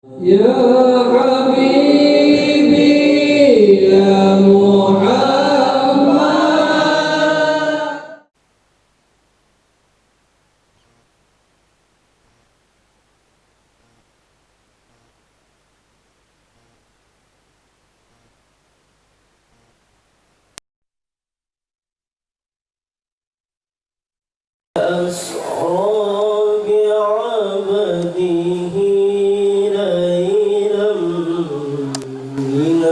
يا حبيبي يا محمد. أسرى بعبده ليلا من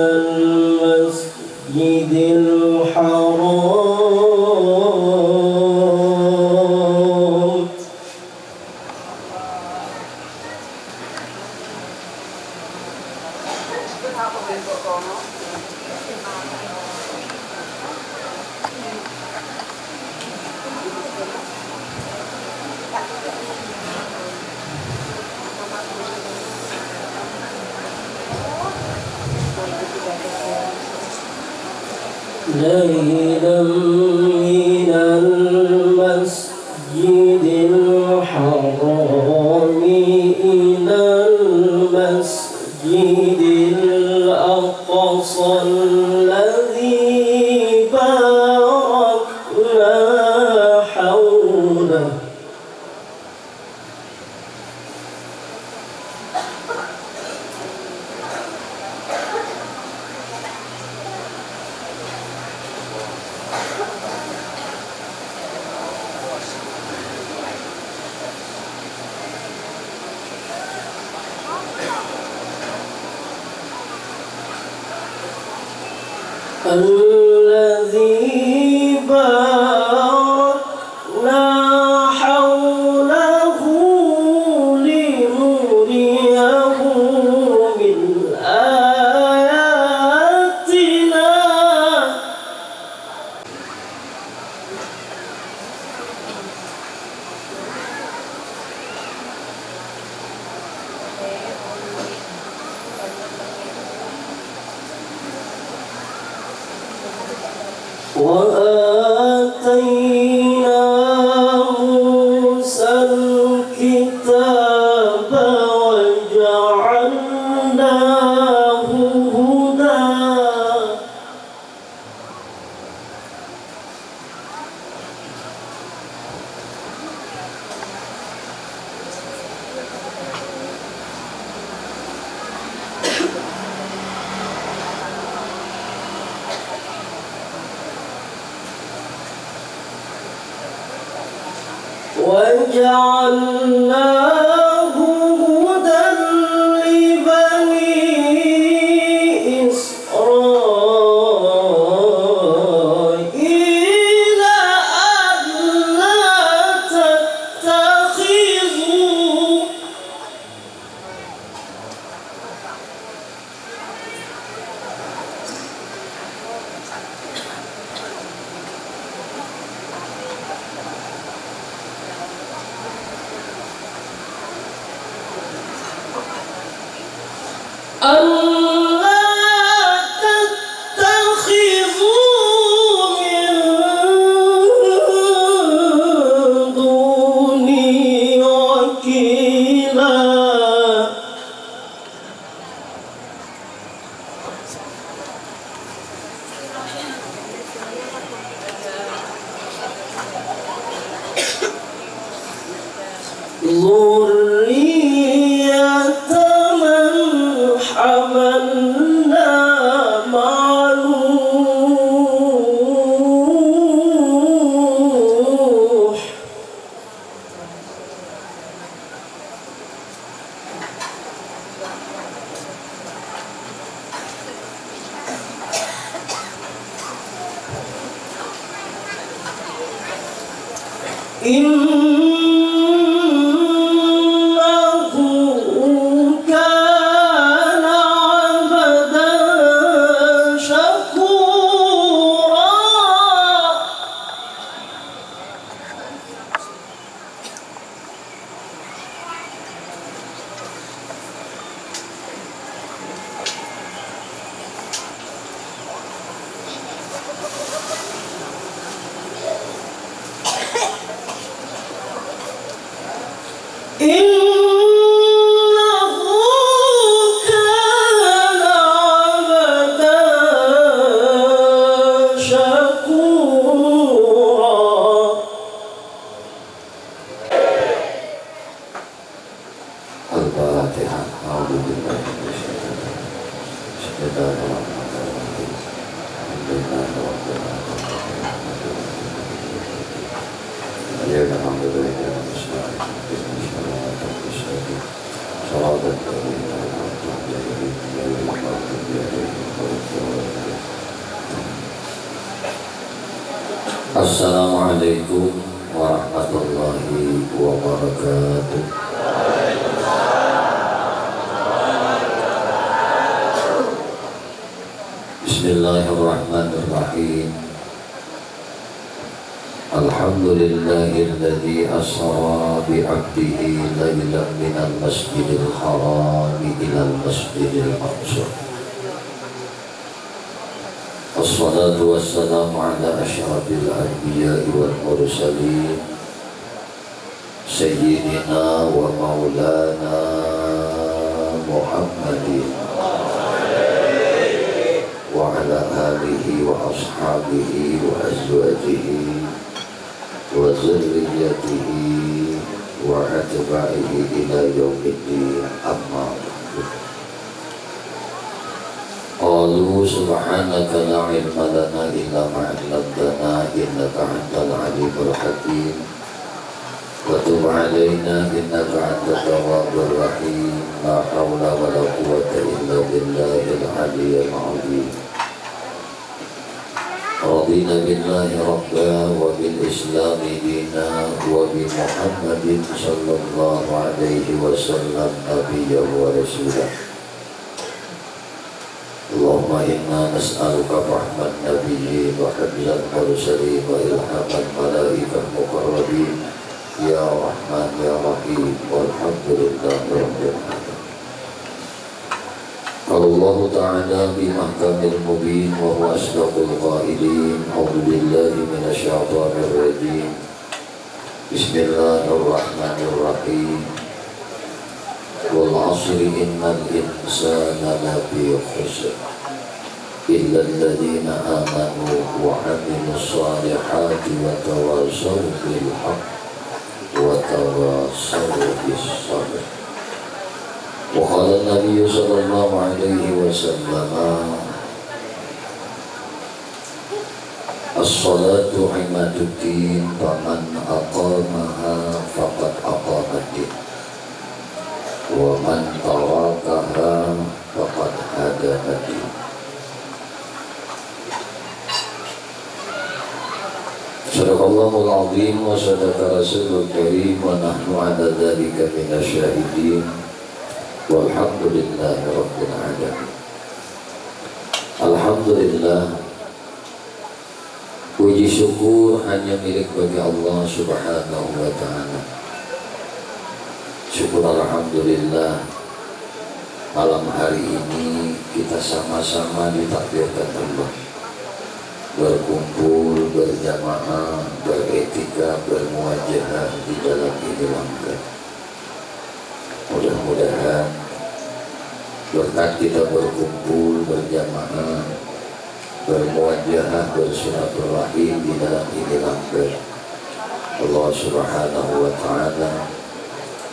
المسجد الحرام ليلا من المسجد الحرام إلى المسجد الأقصى الذي باركنا حوله الذي باركنا حوله لنريه من آياتنا وآتينا موسى الكتاب وجعلناه هدى وجعلناه هدى لبني إسرائيل ألا تتخذوا من دوني وكيلا ذرية من حملنا مع نوح إنه كان عبدا شكورا Bismillahirrahmanirrahim. Assalamualaikum warahmatullahi wabarakatuh. Bismillahirrahmanirrahim. Alhamdulillahilladzi asra bi'abdihi laylan minal masjidil haram ilal masjidil aqsa. Wassalatu wassalamu ala asyrafil anbiya'i wal mursalin Sayyidina wa maulana Muhammadin wa ala alihi wa ashabihi wa azwajihi wa zurriyyatihi wa atba'ihi ila yaumiddin, amma ba'du. Qalu subhanaka la ilma lana illa ma 'allamtana innaka antal alimul hakim wa tub 'alaina innaka antat tawwabur rahim. La haula wa la quwwata illa billahil 'aliyyil 'azim. Radina billahi rabba wa bil islami dina wa bi Muhammadin sallallahu alaihi wasallam nabiyyan wa rasulah. Allahumma inna nas'aluka rahmat nabiyyin wa hifzal mursalin wa ilhaman malaikal muqarrabin ya rahman ya rahim walhamdulillahi rabbil alamin. Allah ta'ala bi mahkamil mubin wa huwa asdaqul qailin. A'udzu billahi minasy syaithanir rajim. Bismillahirrahmanirrahim. Wal 'asri innal insana lafi khusr illa alladziina aamanu wa 'amilus shaalihati wa tawassaw bil haqq wa tawassaw bis sabr. Wa qala an-nabiy sallallahu alaihi wasallam as-salatu 'imaduddin faman aqamaha faqad aqamaddin wa man tarakaha faqad hadamaddin. Sadaqallahul azim wa sadaqa rasulul karim wa nahnu ala dzalika minasyahidin walhamdulillahi rabbil alamin. Alhamdulillah, puji syukur hanya milik bagi Allah subhanahu wa ta'ala. Syukur alhamdulillah, malam hari ini kita sama-sama ditakdirkan Allah berkumpul, berjamaah, beretika, bermuajahah di dalam ini langkah. Mudah-mudahan berkat kita berkumpul, berjamaah, bermuajahah, bersilaturahim di dalam ini langkah, Allah subhanahu wa ta'ala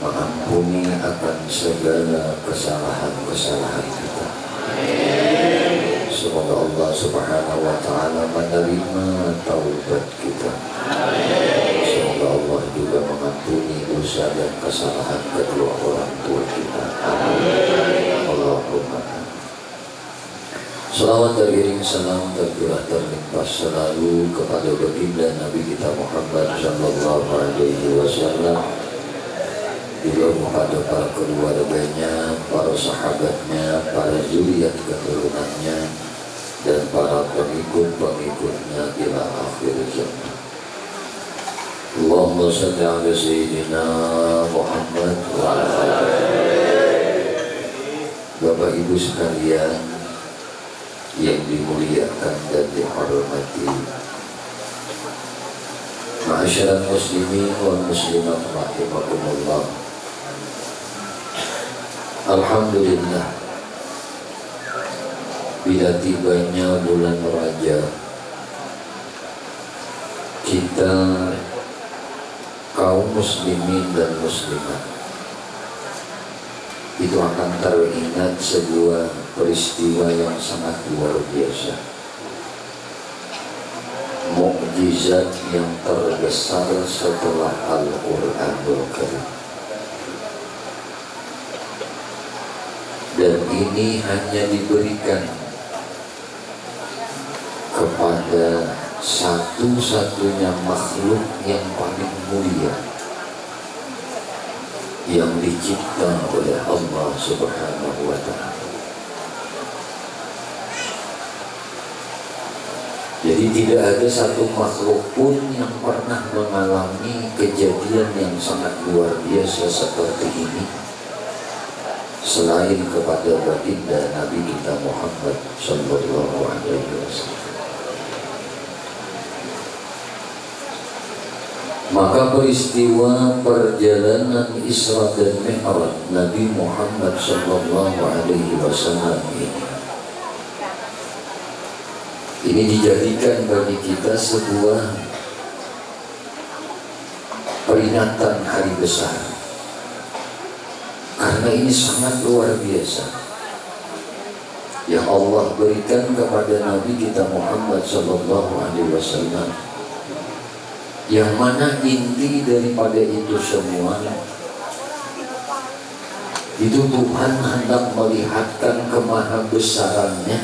mengampuni akan segala kesalahan-kesalahan kita. Semoga Allah subhanahu wa ta'ala menerima taubat kita. Semoga Allah juga mengampuni dosa dan kesalahan kedua orang tua kita. Allahumma amin. Salawat teriring salam tercurah terlimpah selalu kepada baginda Nabi kita Muhammad sallallahu alaihi wasallam, juga kepada para keluarganya, para sahabatnya, para zuriat keturunannya, dan para pengikut-pengikutnya ila akhir zaman. Allahumma salli ala sayyidina Muhammad wa ala Bapak Ibu sekalian yang dimuliakan dan dihormati, ma'asyiral muslimin wal muslimat rahimakumullah. Alhamdulillah, bila tibanya bulan Rajab, kita kaum muslimin dan muslimat itu akan teringat sebuah peristiwa yang sangat luar biasa, mukjizat yang terbesar setelah Al-Qur'anul Karim. Dan ini hanya diberikan kepada satu-satunya makhluk yang paling mulia yang dicipta oleh Allah Subhanahu wa ta'ala. Jadi tidak ada satu makhluk pun yang pernah mengalami kejadian yang sangat luar biasa seperti ini selain kepada baginda Nabi kita Muhammad sallallahu alaihi wasallam. Maka peristiwa perjalanan Isra dan Mi'raj Nabi Muhammad sallallahu alaihi wasallam ini dijadikan bagi kita sebuah peringatan hari besar, karena ini sangat luar biasa yang Allah berikan kepada Nabi kita Muhammad sallallahu alaihi wasallam, yang mana inti daripada itu semua itu Tuhan hendak melihatkan kemahabesarannya,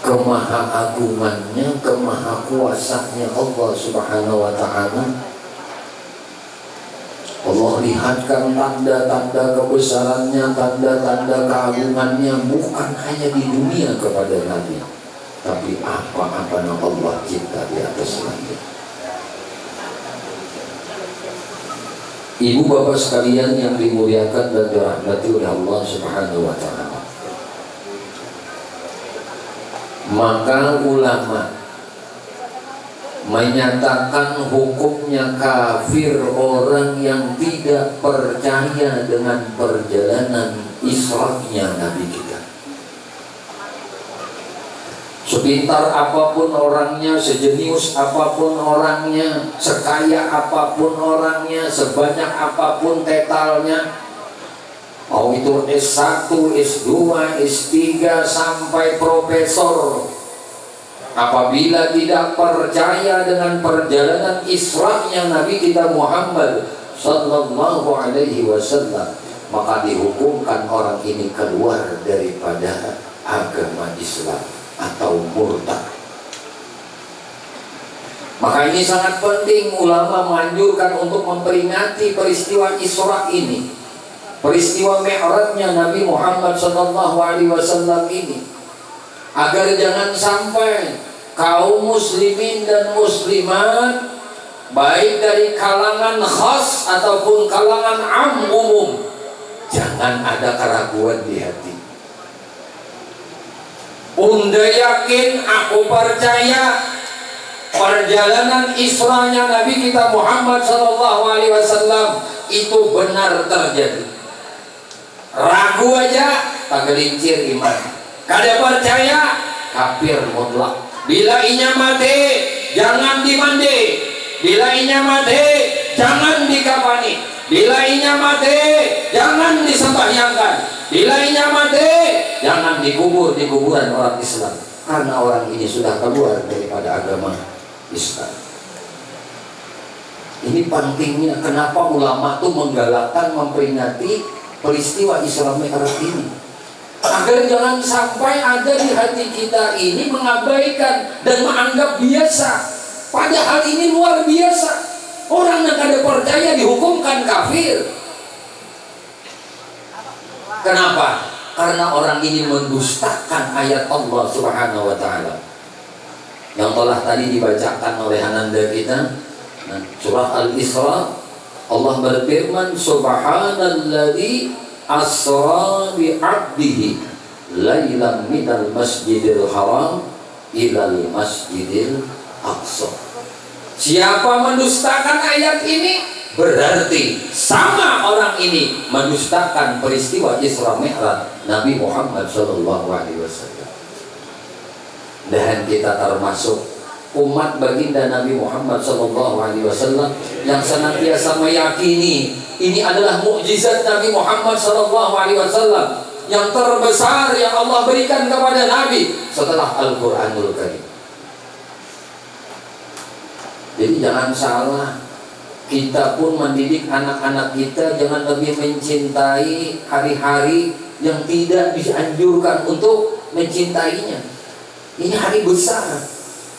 kemahaagungannya, kemahakuasanya Allah Subhanahu wa ta'ala. Allah lihatkan tanda-tanda kebesarannya, tanda-tanda keagungannya bukan hanya di dunia kepada Nabi, tapi apa-apa yang Allah cipta di atas langit. Ibu bapak sekalian yang dimuliakan dan dirahmati oleh Allah Subhanahu wa ta'ala, maka ulama menyatakan hukumnya kafir orang yang tidak percaya dengan perjalanan Isra-nya Nabi kita. Sepintar apapun orangnya, sejenius apapun orangnya, sekaya apapun orangnya, sebanyak apapun tetalnya, mau itu S1, S2, S3 sampai profesor, apabila tidak percaya dengan perjalanan Isra-nya Nabi kita Muhammad sallallahu alaihi wasallam, maka dihukumkan orang ini keluar daripada agama Islam atau murtad. Maka ini sangat penting, ulama menganjurkan untuk memperingati peristiwa Isra ini, peristiwa Mi'rajnya Nabi Muhammad sallallahu alaihi wasallam ini, agar jangan sampai kaum muslimin dan muslimat, baik dari kalangan khas ataupun kalangan umum, jangan ada keraguan di hati. Unda yakin, aku percaya perjalanan Isra-nya Nabi kita Muhammad sallallahu alaihi wasallam itu benar terjadi. Ragu aja kagelincir iman, kada percaya kafir mutlak. Bila inya mati jangan dimandi, bila inya mati jangan dikafani, bila inya mati jangan disembahyangkan, bila inya mati jangan dikubur di kuburan orang Islam, karena orang ini sudah keluar daripada agama Islam. Ini pentingnya kenapa ulama itu menggalakkan memperingati peristiwa Isra Mi'raj ini, agar jangan sampai ada di hati kita ini mengabaikan dan menganggap biasa, padahal ini luar biasa. Orang yang kada percaya dihukumkan kafir. Kenapa? Karena orang ini mendustakan ayat Allah Subhanahu wa ta'ala yang telah tadi dibacakan oleh ananda kita, surah Al-Isra. Allah berfirman, subhanalladzi asra bi 'abdihi lailan minal masjidil haram ilal masjidil aqsa. Siapa mendustakan ayat ini, berarti sama orang ini mendustakan peristiwa Isra Mi'raj Nabi Muhammad sallallahu alaihi wasallam. Dan kita termasuk umat baginda Nabi Muhammad sallallahu alaihi wasallam yang senantiasa meyakini Ini adalah mukjizat Nabi Muhammad SAW yang terbesar yang Allah berikan kepada Nabi setelah Al-Quranul Karim. Jadi jangan salah, kita pun mendidik anak-anak kita jangan lebih mencintai hari-hari yang tidak dianjurkan untuk mencintainya. Ini hari besar.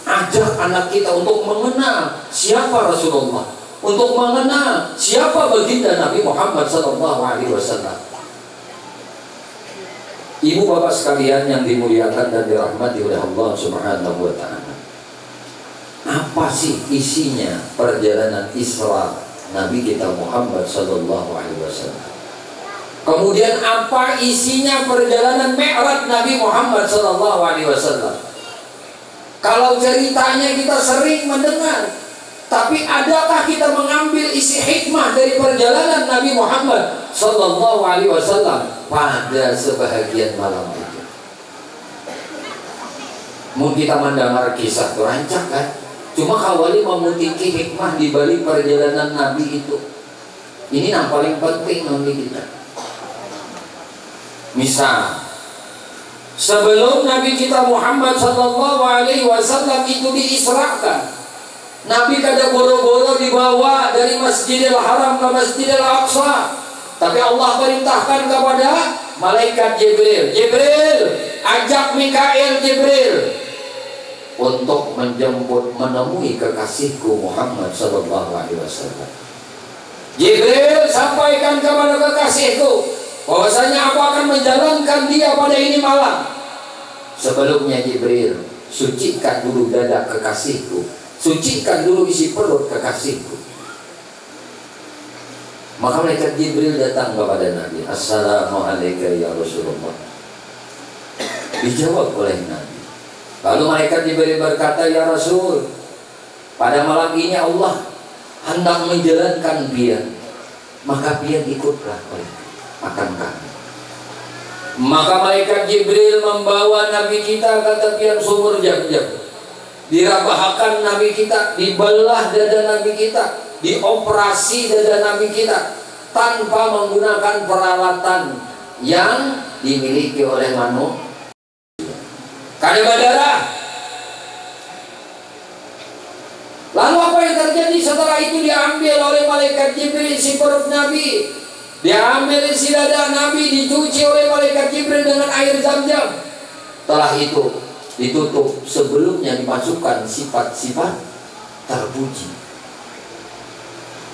Ajak anak kita untuk mengenal siapa Rasulullah, untuk mengenal siapa baginda Nabi Muhammad SAW. Ibu bapak sekalian yang dimuliakan dan dirahmati oleh Allah Subhanahu wa Ta'ala, apa sih isinya perjalanan Isra Nabi kita Muhammad SAW? Kemudian apa isinya perjalanan Mi'raj Nabi Muhammad SAW? Kalau ceritanya kita sering mendengar, tapi adakah kita mengambil isi hikmah dari perjalanan Nabi Muhammad SAW pada sebahagian malam itu? Mungkin kita mendengar kisah terancak kan? Cuma kawali memutiki hikmah di balik perjalanan Nabi itu. Ini yang paling penting bagi kita. Misal, sebelum Nabi kita Muhammad SAW itu diisrakan, Nabi kada boro-boro dibawa dari Masjidil Haram ke Masjidil Aqsa. Tapi Allah perintahkan kepada malaikat Jibril, Jibril, ajak Mikail Jibril untuk menjemput menemui kekasihku Muhammad SAW. Jibril sampaikan kepada kekasihku bahwasanya aku akan menjalankan dia pada ini malam. Sebelumnya Jibril, sucikan dulu dada kekasihku, sucikan dulu isi perut kekasihku. Maka malaikat Jibril datang kepada Nabi. Assalamualaikum ya Rasulullah. Dijawab oleh Nabi. Lalu malaikat Jibril berkata, ya Rasul, pada malam ini Allah hendak menjalankan pian, maka pian ikutlah akan kami. Maka malaikat Jibril membawa Nabi kita ke tepian sumur Jam-Jam. Dirabahkan Nabi kita, dibelah dada Nabi kita, dioperasi dada Nabi kita tanpa menggunakan peralatan yang dimiliki oleh manusia. Kada berdarah. Lalu apa yang terjadi setelah itu? Diambil oleh malaikat Jibril si perut Nabi, diambil isi dada Nabi, dicuci oleh malaikat Jibril dengan air Zam-Zam. Setelah itu ditutup, sebelumnya dimasukkan sifat-sifat terpuji,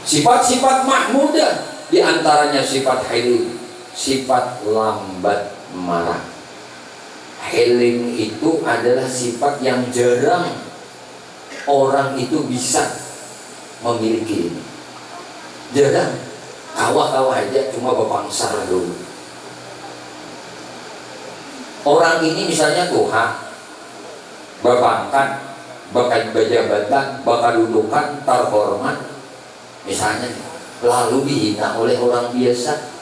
sifat-sifat mahmudah, diantaranya sifat hilim, sifat lambat marah. Hilim itu adalah sifat yang jarang orang itu bisa memiliki ini. Jarang. Kawah-kawah aja cuma bepangsar dulu. Orang ini misalnya tuha, bapangkat, bakal jabatan, bakal dudukan, terhormat, misalnya, lalu dihina oleh orang biasa,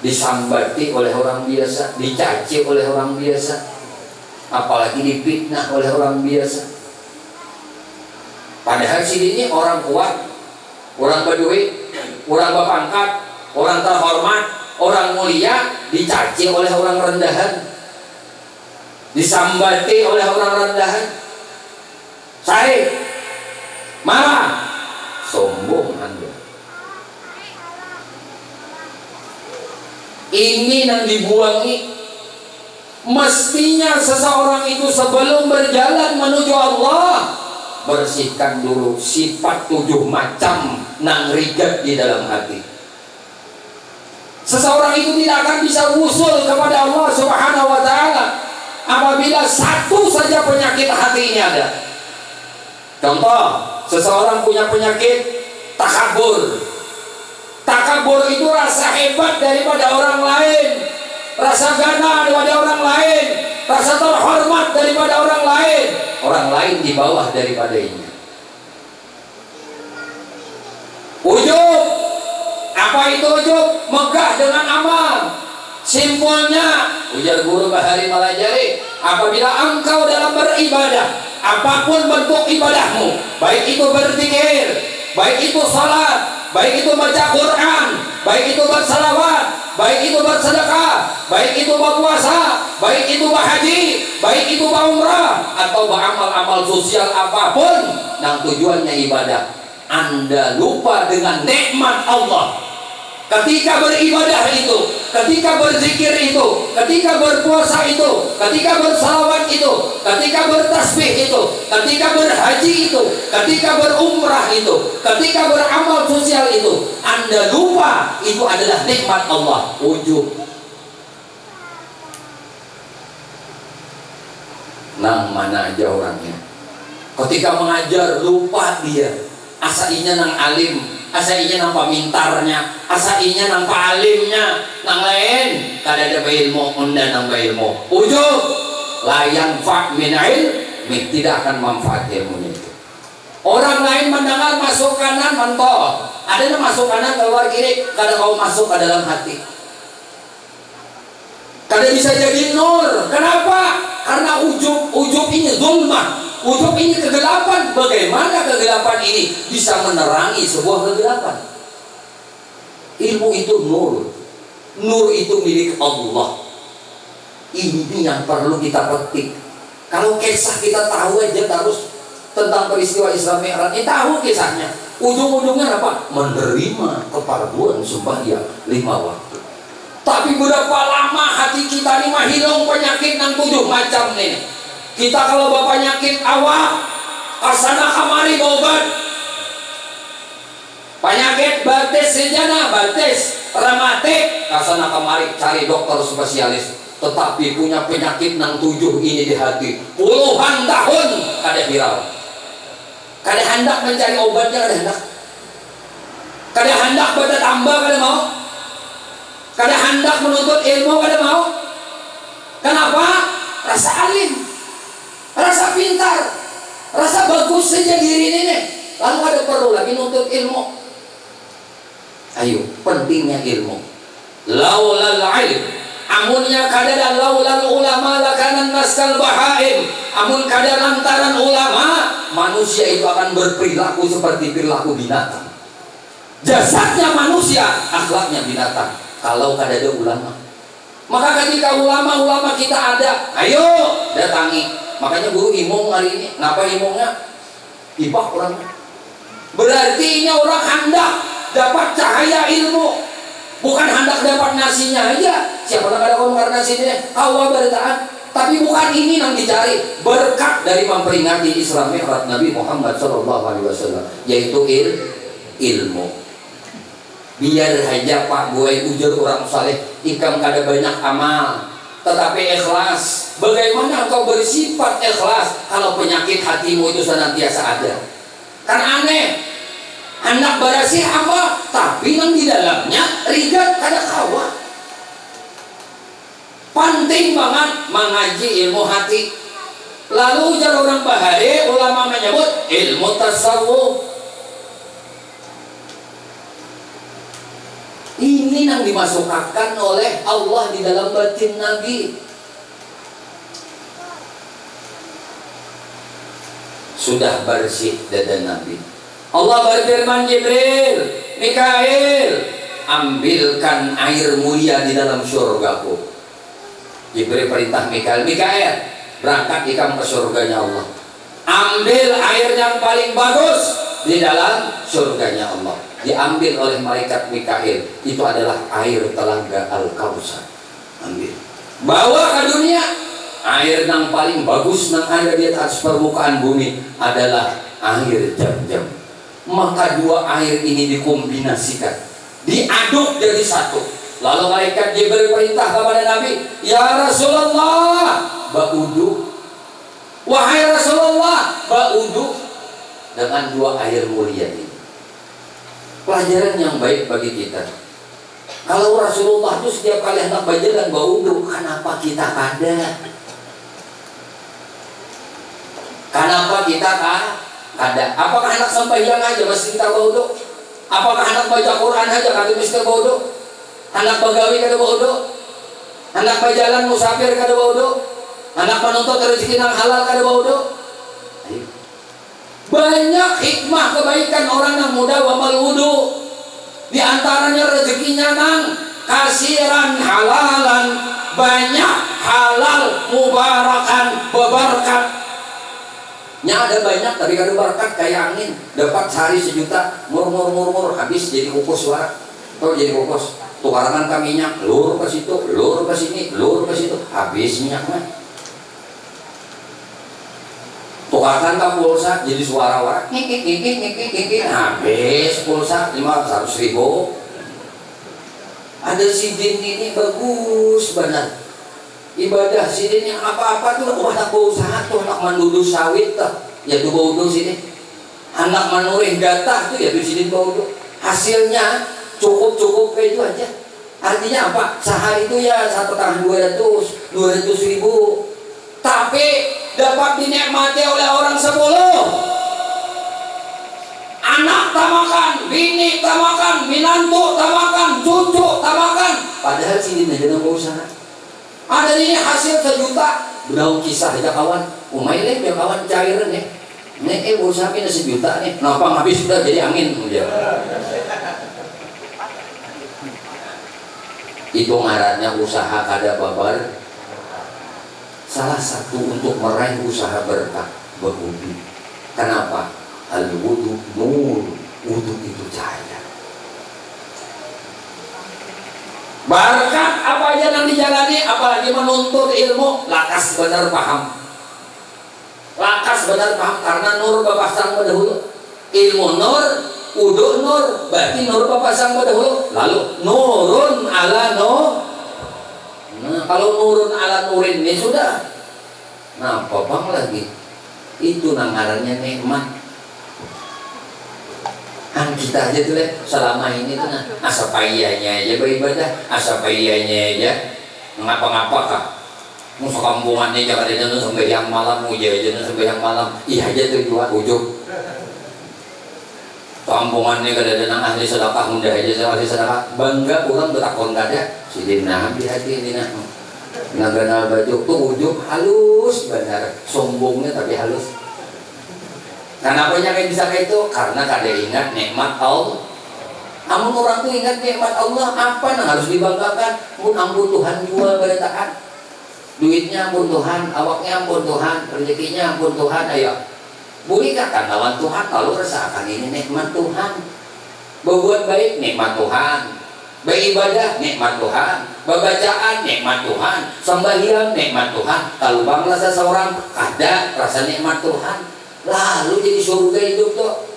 disambati oleh orang biasa, dicaci oleh orang biasa, apalagi difitnah oleh orang biasa. Padahal si ini orang kuat, orang berduit, orang berpangkat, orang terhormat, orang mulia, dicaci oleh orang rendahan, disambati oleh orang rendahan. Saya marah, sombong Anda. Ini yang dibuangi. Mestinya seseorang itu sebelum berjalan menuju Allah, bersihkan dulu sifat 7 macam nang rigat di dalam hati. Seseorang itu tidak akan bisa usul kepada Allah Subhanahu wa Ta'ala apabila satu saja penyakit hati ini ada. Contoh, seseorang punya penyakit takabur. Takabur itu rasa hebat daripada orang lain, rasa gana daripada orang lain, rasa terhormat daripada orang lain. Orang lain di bawah daripada ini. Ujub. Apa itu ujub? Megah dengan amal. Simpulnya, ujar guru Bahari Malajari, apabila engkau dalam beribadah, apapun bentuk ibadahmu, baik itu berzikir, baik itu salat, baik itu baca Quran, baik itu bersalawat, baik itu bersedekah, baik itu berpuasa, baik itu berhaji, baik itu berumrah, atau beramal-amal sosial apapun yang tujuannya ibadah, Anda lupa dengan nikmat Allah. Ketika beribadah itu, ketika berzikir itu, ketika berpuasa itu, ketika bersalawat itu, ketika bertasbih itu, ketika berhaji itu, ketika berumrah itu, ketika beramal sosial itu, Anda lupa itu adalah nikmat Allah. Ujub. Nang mana aja orangnya. Ketika mengajar lupa dia. Asainya nang alim, asainya nang pamintarnya, asainya nang palimnya, nang lain kada ada ilmu, unda nang ilmu. Ujub, layang fa min ilmi, tidak akan manfaat ilmunya itu. Orang lain mendengar masuk kanan mentok, ada yang masuk kanan keluar kiri, kada kau masuk ke dalam hati. Kada bisa jadi nur. Kenapa? Karena ujub ini zulmah. Ujub ini kegelapan. Bagaimana kegelapan ini bisa menerangi sebuah kegelapan? Ilmu itu nur. Nur itu milik Allah. Ini yang perlu kita petik. Kalau kisah kita tahu aja terus tentang peristiwa Isra Mi'raj, ini tahu kisahnya. Ujung-ujungnya apa? Menerima keparduan sembahyang 5 waktu. Tapi berapa lama hati kita ini hilang penyakit yang 7 macam ini. Kita kalau bapak penyakit awak, kasana kamari obat. Penyakit batis sejana, batis, rematik, kasana kamari cari dokter spesialis. Tetapi punya penyakit yang 7 ini di hati, puluhan tahun kada viral. Kada hendak mencari obatnya, kada hendak. Kada hendak baca tambah, kada mau. Kada hendak menuntut ilmu, kada mau. Kenapa? Rasa alim, rasa pintar, rasa bagus saja diri ini. Lalu ada perlu lagi nuntut ilmu. Ayo, pentingnya ilmu. Laulal ilm, amunnya kada dan laulal ulama lakanan naskal bahaim. Amun kada lantaran ulama, manusia itu akan berperilaku seperti perilaku binatang. Jasadnya manusia, akhlaknya binatang. Kalau kada ada ulama, maka ketika ulama-ulama kita ada, ayo datangi. Makanya guru imung hari ini, kenapa imungnya? Ibak orangnya. Berarti ini orang hendak dapat cahaya ilmu, bukan hendak dapat nasinya aja. Siapa yang ada ngomong karena nasinya? Awal beritaan. Tapi bukan ini yang dicari. Berkat dari memperingati Isra Mi'raj Nabi Muhammad SAW, yaitu ilmu. Biar aja Pak Buai ujar orang saleh, ikam kada banyak amal, tetapi ikhlas. Bagaimana engkau bersifat ikhlas kalau penyakit hatimu itu senantiasa ada? Kan aneh. Hendak berasih apa, tapi yang di dalamnya rigat kada kawa. Penting banget mengaji ilmu hati. Lalu ujar orang bahari, ulama menyebut ilmu tasawuf. Ini yang dimasukkan oleh Allah di dalam batin Nabi. Sudah bersih dada Nabi. Allah berfirman, Jibril, Mikail, ambilkan air mulia di dalam surgaku. Jibril perintah Mikail, Mikail, berangkat ikam ke surganya Allah. Ambil air yang paling bagus di dalam surganya Allah. Diambil oleh malaikat Mikail. Itu adalah air telaga Al-Kautsar. Ambil, bawa ke dunia. Air yang paling bagus yang ada di atas permukaan bumi adalah air Zam-Zam. Maka dua air ini dikombinasikan, diaduk jadi satu. Lalu malaikat Jibril perintah kepada Nabi, ya Rasulullah, ba'udu. Wahai Rasulullah, ba'udu dengan dua air mulia ini. Pelajaran yang baik bagi kita. Kalau Rasulullah itu setiap kali hendak berjalan ba'udu, kenapa kita kada? Kenapa kita kada? Apakah hendak sembahyang aja mesti kita ba'udu? Apakah hendak baca Quran aja kada mesti ba'udu? Hendak begawi kada ba'udu? Hendak berjalan musafir kada ba'udu? Hendak menuntut rezeki yang halal kada ba'udu? Banyak hikmah kebaikan orang yang muda wamal wudu. Di antaranya rezekinya nang kasiran halalan, banyak halal mubarakan berberkat. Nya ada banyak tapi kada berkat kayak angin, dapat sehari 1 juta, mur habis jadi kukus suara. Tuh jadi kukus. Tukarangan ke minyak, lur ke situ, lur ke sini, lur ke situ, habis minyaknya. Tukaran ke pulsa jadi suara-suara, habis pulsa 500.000. Ada sidin ini bagus benar. Ibadah sidin yang apa-apa tuh anak berusaha tuh, anak mandudu sawit tuh, ya tuh baudu sini. Anak manurih data tuh ya tuh sidin baudu. Hasilnya cukup kayak itu aja. Artinya apa? Sehari itu ya 1,200 ribu, tapi dapat dinikmati oleh orang 10. Anak tamakan, bini tamakan, minantu tamakan, cucu tamakan. Padahal sini aja nggak usaha. Ada ini hasil 1 juta. Berdaun kisah aja kawan. Umaileh dia kawan cairan ya. Nih usaha ini 1 juta nih. Kenapa habis sudah jadi angin dia. Itu ngarannya usaha kada babar. Salah satu untuk meraih usaha berkah berwudu. Kenapa? Al-wudu nur, wudu itu cahaya. Berkat apa aja yang dijalani, apalagi menuntut ilmu, lakas benar paham. Lakas benar paham karena nur bapasang berdahulu. Ilmu nur, wudu nur, berarti nur bapasang berdahulu. Lalu nurun ala nur. Nah, kalau nurun ala nurin ini sudah. Nah, popang lagi. Itu nangarannya nikmat. Kan kita aja tuh selama ini tuh asa payahnya aja beribadah, asa payahnya aja ngapa-ngapa kah? Musuh kampungannya aja kadang sampai yang malam, uja aja sampai yang malam. Iya aja tuh dua ujung. Kampungannya kadang ahli sedekah, mudah aja ahli sedekah. Bangga orang bertakon kada. Sidina di hati ini nah. Naganal baju tuh ujung halus benar, sombongnya tapi halus. Kenapa kayak bisa kayak itu? Karena kada ingat nikmat Allah. Namun orang tuh ingat nikmat Allah apa yang harus dibanggakan? Ampun Tuhan jual pada taat. Duitnya ampun Tuhan, awaknya ampun Tuhan, rezekinya ampun Tuhan. Ayo, boleh katakan lawan Tuhan kalau rasakan ini nikmat Tuhan. Berbuat baik nikmat Tuhan, beribadah nikmat Tuhan, bacaan nikmat Tuhan, sembahyang nikmat Tuhan. Kalau bangla seseorang ada rasa nikmat Tuhan. Lalu jadi surga hidup tuh.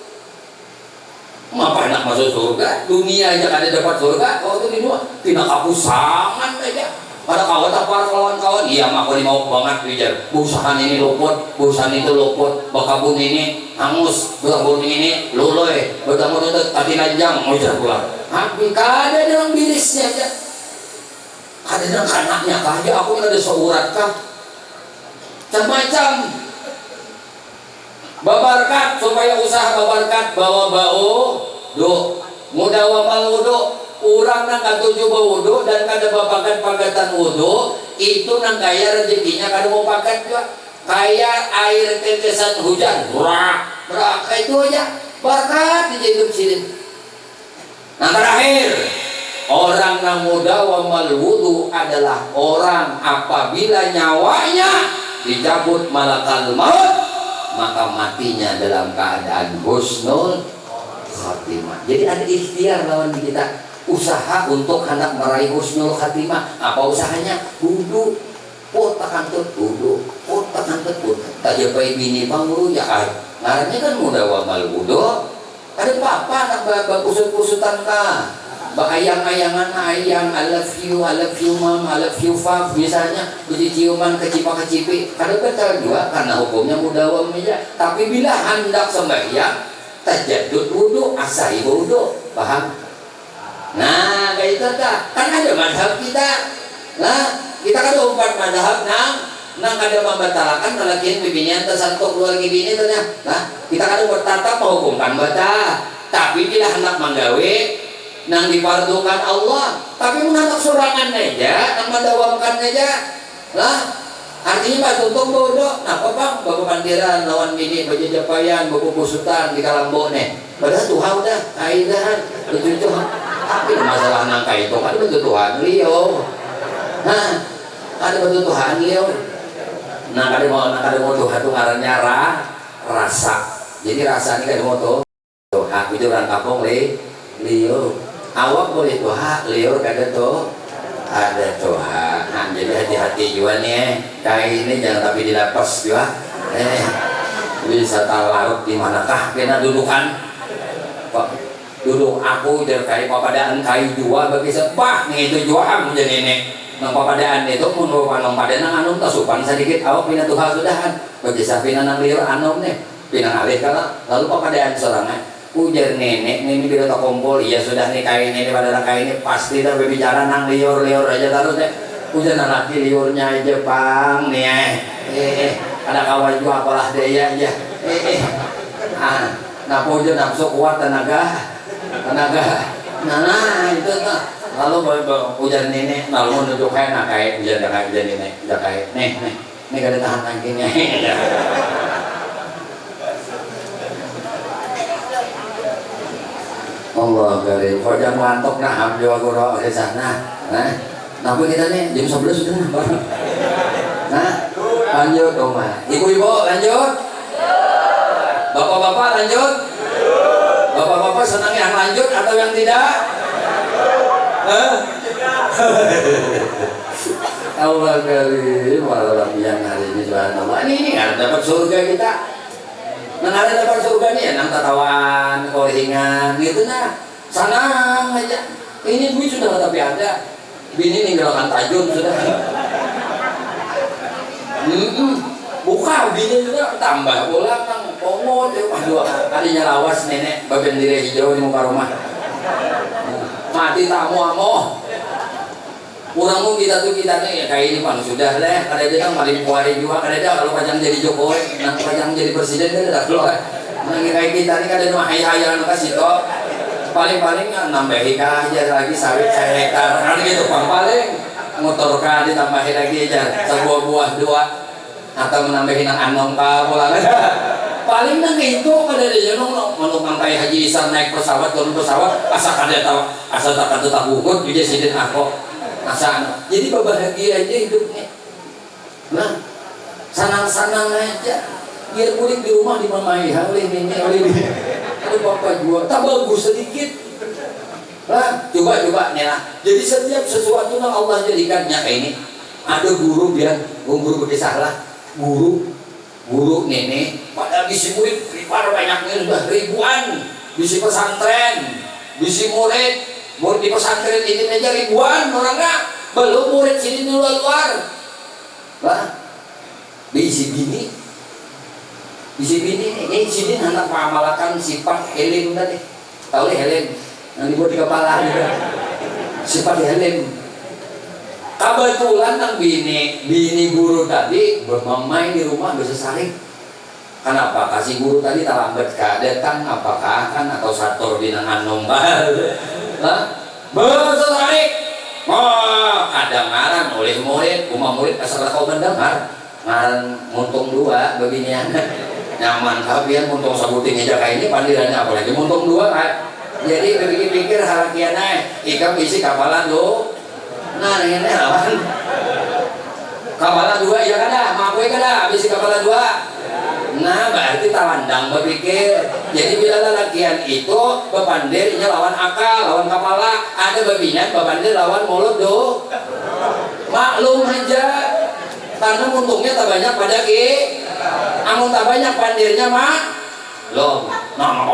Ngapa nak masuk surga? Dunia aja kada dapat surga. Kau tuh di luar tina kapusangan aja. Pada kawan apa kawan-kawan? Iya mak aku mau banget pijar. Busahan ini luput, busahan itu luput. Bakabun ini hangus, bakabun ini loloy. Bertemu itu tadi lanjang ujar pulang. Tapi kada dalam birisnya aja. Kada dalam kanaknya kah aja. Aku ada seurat kah? Macam-macam. Babarkat supaya usaha babarkat bawa bau do mudah wamal wudu orang nang katuju bau wudu dan kada bapakan pagatan wudu itu nang kaya rezekinya kada mau pakat juga kayak air tetesan hujan beraka itu aja berkat di hidup sini. Nah terakhir orang nang mudah wamal wudu adalah orang apabila nyawanya dicabut malakal maut maka matinya dalam keadaan husnul khatimah. Jadi ada ikhtiar lawan kita, usaha untuk hendak meraih husnul khatimah. Apa usahanya? Wudu, potakan tut wudu, potakan tut wudu. Tak japai bini bangru ya ay. Ngarannya kan mudah wamal wudu. Ada apa nak kusut-kusutan kah? Ayang-ayangan ayang, I love you mom, I love you fam, misalnya beri ciuman kecipa-kecipi. Kadang betul juga karena hukumnya mudawam aja. Tapi bila hendak sembahyang tajadud wudu, asai wudu, paham? Nah kayak itu kan ada madhab kita. Nah kita kan ada 4 madhab nang kada membatalkan lalakian bibinian tersantuk keluar bini ternyata. Nah kita kan bertatap menghukumkan bata. Tapi bila hendak menggawe nang dipardukan Allah, tapi menanak sorangan aja, nang mendawamkan aja, lah. Artinya mah tutup bodoh. Nah, bang, bapak pandiran lawan bini, baju japayan, bapak kusutan di kalambo nih. Padahal Tuhan udah, kaidahan, itu. Tapi masalah nangka itu kan betutuhan liyo. Nah, ada betutuhan liyo. Nah, kada mau Tuhan itu ngarannya rasa. Jadi rasa ini kada mau Tuhan itu orang kampung liyo. Awak boleh Tuhan, liyo kada tuh. Ada Tuhan. Nah, jadi hati-hati juga nih. Kayak ini jangan tapi dilepas juga. Bisa larut di manakah kena dudukan? Duduk aku jadi kayak papadaan kayu jua bagi sepah nih itu jua menjadi nenek. Nang papadaan itu merupakan nang padanang anum tasupan sedikit awak pindah Tuhan sudahan. Bagi sapina nang liur anum nih. Pinang alih kala lalu papadaan seorangnya. Ujar nenek ini bila tak kumpul ya sudah nih kain ini pada kain ini pasti dah berbicara nang liur aja terus deh. Ujar laki liurnya aja bang nih. Ada kawan juga apalah daya aja. Nah puja nafsu kuat tenaga. Nah itu tuh. Lalu ujar nenek lalu menunjuk kayak kayak ujar nenek udah kayak nih kada tahan kakinya. Allah karim. Kau jangan ngantuk nah ambil aku roh di sana. Nah kita nih jam 11 sudah. Nah lanjut dong mah. Ibu-ibu lanjut. Bapak-bapak lanjut. Bapak-bapak senang yang lanjut atau yang tidak? Allah karim. Malam yang hari ini subhanallah. Ini ada dapat surga kita. Nang ada dapat surga nih ya nang tatawan, koringan gitu nah. Senang aja. Ini duit sudah tapi ada. Bini ninggalkan tajun sudah. Buka bini juga tambah bola nang pomot aduh kalinya lawas nenek bagian diri hijau di muka rumah. Mati tamu amo. Kurangmu kita nih ya kayak ini pang sudah deh. Kada dia maling kuari juga kada dia kalau pajang jadi Jokowi, nang pajang jadi presiden dia dah keluar. Nang kayak kita nih kada mah hayang kasih toh. Paling nambahi aja lagi sawit 1 hektar kan gitu pang paling motor ka ditambahin lagi aja sebuah buah 2 atau menambahin anom ka bola paling nang itu kada dia nang kayak Haji Isan naik pesawat turun pesawat asa kada tahu asa tak kada takut dia sidin aku asa jadi bahagia aja hidupnya. Nah senang-senang aja biar kulit di rumah dimamai oleh nenek oleh ada bapak juga tak bagus sedikit lah coba nih lah. Jadi setiap sesuatu yang Allah jadikannya kayak ini ada guru biar guru berkisah lah guru nenek pada bisi murid prepare banyaknya sudah ribuan bisi pesantren bisi murid di pesantren ini aja ribuan orangnya belum murid sini luar lah bisi bini ini sini anak mengamalkan sifat Helen tadi tahu Helen yang dibuat di kepala juga sifat Helen kebetulan nang bini guru tadi bermain di rumah bisa saling kenapa kasih guru tadi tak lambat datang apakah kan atau sator binangan nombal bisa saling kadang ngaran oleh murid murid asal kau mendengar ngaran muntung 2 beginian nyaman kabian muntung sabuting aja kayak ini pandirannya apalagi muntung 2 kan jadi pikir halakiannya ikan isi kapalan lo nah ini aman kapalan 2 ya kada makwe kada isi kapalan 2 nah berarti tawandang berpikir jadi bila lalakian itu bepandirnya lawan akal lawan kepala ada babinya bepandir lawan mulut do maklum aja karena untungnya tak banyak pada amun tak banyak pandirnya mah loh nah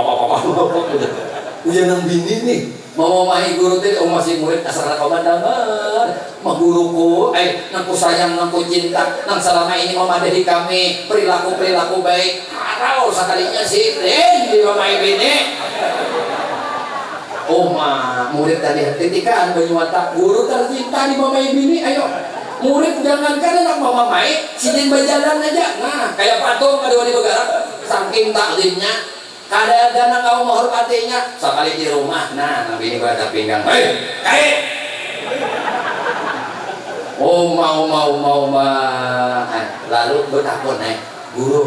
ujian nang bini nih mau mahi guru teh masih murid asal komandangan mah guruku nangku sayang nangku cinta nang selama ini memadahi kami perilaku baik atau sekalinya sih di mamahi bini murid tadi ketika Banyuwata guru tercinta di mamahi bini ayo murid jangankan anak mama mai sidin berjalan aja nah kayak patung ada di bergerak saking taklimnya kada ada kau menghormatinya sekali di rumah nah nabi ini pada pinggang mau lalu bertakun guru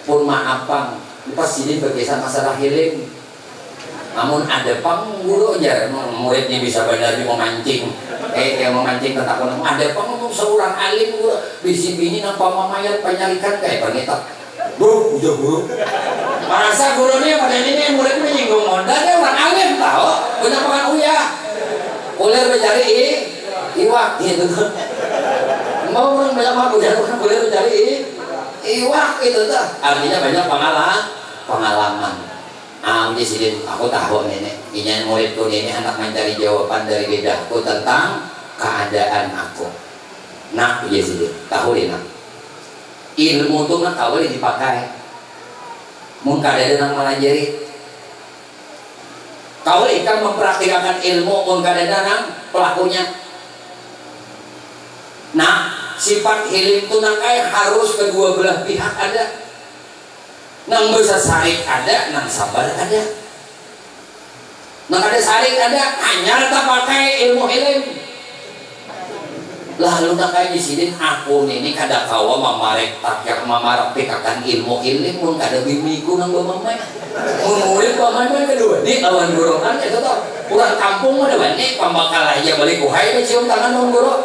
pun maafang pas sidin berkisah masalah healing namun ada pangguru aja muridnya bisa benar memancing memancing ketakutan ada pangguru seorang alim guru bisi bini nampak mamayat penyalikan kayak pernita bro udah bro merasa gurunya pada ini murid menyinggung Honda dia orang alim tahu punya pengen uyah boleh mencari iwak gitu mau orang banyak orang boleh mencari iwak itu tuh artinya banyak pengalaman di sini aku tahu nenek ini muridku ini anak mencari jawaban dari lidahku tentang keadaan aku nak di sini tahu deh nak ilmu tuh nak tahu dipakai mun kadang nang melajari kau ikan mempraktikkan ilmu mun kadang nang pelakunya nah sifat hilim itu nang harus kedua belah pihak ada nang bisa sarik ada nang sabar ada nang ada sarik ada hanya tak pakai ilmu hilim lalu nang di sini aku ini kada kawa mamarek takyak mamarek pikakan ilmu hilim mun kada bimiku nang bamamay murid bamamay kedua ini lawan guruan itu tuh kurang kampung ada banyak pembakal aja balik kuhay cium tangan nang guru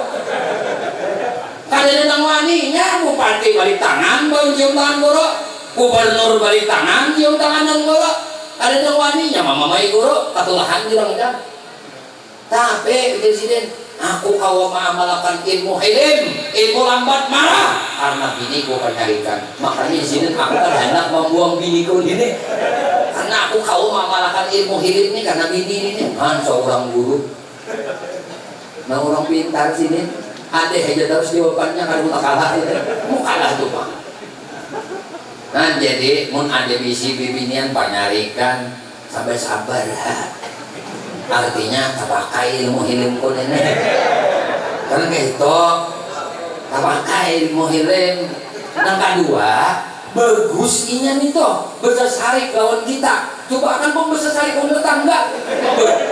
kada nang waninya bupati balik tangan bang cium tangan guru gubernur balik tangan cium tangan nang guru kada nang waninya mamamay guru katulahan jurang dah tapi presiden aku kawa mengamalkan ilmu hilim ilmu lambat marah karena biniku penyarikan makanya di sini aku kan hendak membuang biniku ini karena aku kawa mengamalkan ilmu hilim ini karena bini ini seorang guru nah orang pintar sini ada aja terus jawabannya kalau tak kalah itu mau kalah tuh pak nah jadi mun ada bisi bibinian penyarikan sampai sabar artinya terpakai ilmu hilim pun ini karena gitu terpakai ilmu hilim yang kedua bagus inya nih toh besar sarik lawan kita coba akan pembesar sarik lawan tetangga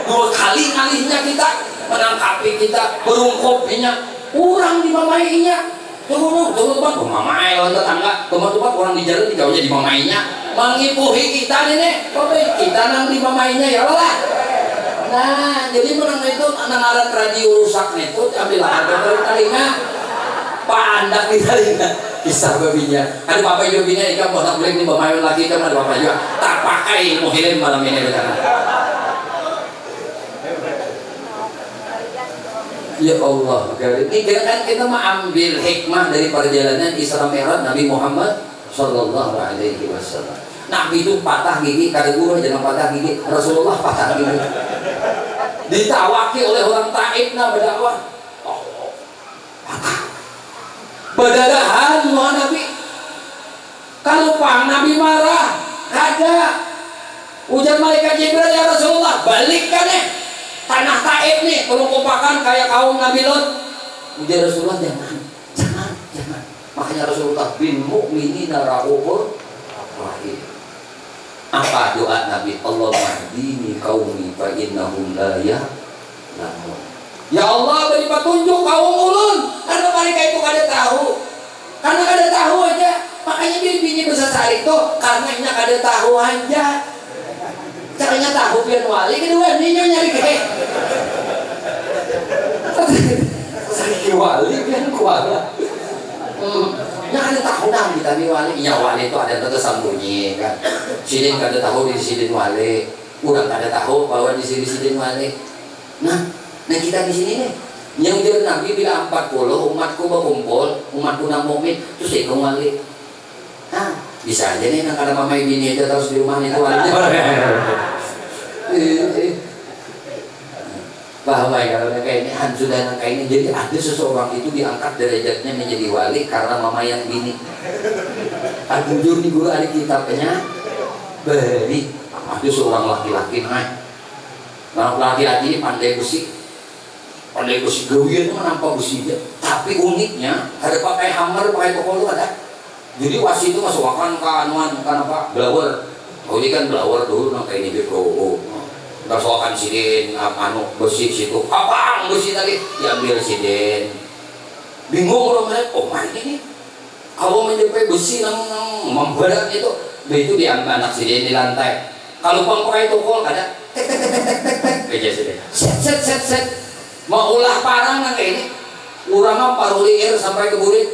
dua kali ngalihnya kita menangkapi kita berungkopinya kurang dimamainya tunggu bang mamai lawan tetangga teman-teman orang di jalan tidak di mamainya mengipuhi kita nih kita nang di mamainya ya Allah. Nah, jadi menang itu nang alat radio rusak itu ambil harga dari telinga pandak di telinga kisah babinya ada bapak babinya ikan botak beli di bawah lagi kan ada bapak juga tak pakai ilmu hilim malam ini betul ya Allah ini kan kita mengambil hikmah dari perjalanan Isra Mi'raj Nabi Muhammad Sallallahu Alaihi Wasallam Nabi itu patah gigi kada guru jangan patah gigi Rasulullah patah gigi ditawaki oleh orang Taif na berdakwah badarahan muha Nabi kalau pang Nabi marah ada ujar malaikat Jibril ya Rasulullah balikkan tanah Taif nih kalau kopakan kayak kaum Nabi Lot ujar Rasulullah jangan makanya Rasulullah bin mu'minina ra'ufur rahim apa doa Nabi Allahumma hdini qaumi fa innahum la ya'lamun ya Allah beri petunjuk kaum ulun karena mereka itu kada tahu karena kada tahu aja makanya bini besar sarik tuh karena ini kada tahu aja caranya tahu pian wali kedua ninyo nyari ke sarik wali pian kuala ada tahu nang kita di wali iya wali itu ada tersembunyi kan sidin kada tahu di sidin wali kurang kada tahu bahwa di sini sidin wali nah kita di sini nih yang dia Nabi bila 40 umatku berkumpul umatku nang mukmin terus ikut wali nah bisa aja nih nang kada mamai bini aja terus di rumah itu wali bahwa kalau kayak ini sudah kayak ini jadi ada seseorang itu diangkat derajatnya menjadi wali karena mama yang bini jujur nih guru ada kitabnya beri ada seorang laki-laki nah laki-laki pandai besi gawian menampak besi aja tapi uniknya ada pakai hammer pakai pokok ada jadi wasi itu masuk akan kanuan kan apa blower ini kan blower dulu nah kayak ini bro tersoakan sidin anu besi situ apaan besi tadi diambil sidin bingung orang lihat oh main ini kalau menjepit besi nang memberat itu diambil anak sidin di lantai Kalau pakai toko ada tek tek tek tek tek tek aja sudah. Set. Mau ulah parang nang ini. Urang mah paruli air sampai ke burit.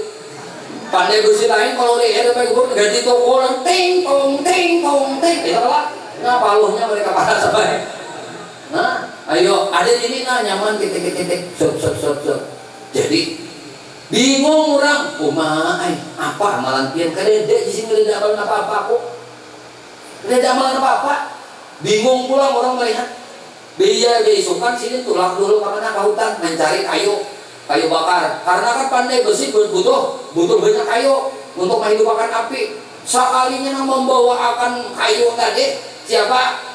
Pandai besi lain kalau air sampai ke burit ganti toko lang ting tong. Itu lah. Nah paluhnya mereka parah sampai. Nah, ayo ada ini nah nyaman titik. Sok. Jadi bingung orang, apa amalan pian kadede di sini tidak amalan apa-apa kok. Tidak amalan apa-apa. Bingung pulang orang melihat. Biaya isukan sini tulak dulu kemana ke hutan mencari kayu bakar. Karena kan pandai besi butuh banyak kayu untuk menghidupkan api. Sekalinya nang membawa akan kayu tadi siapa?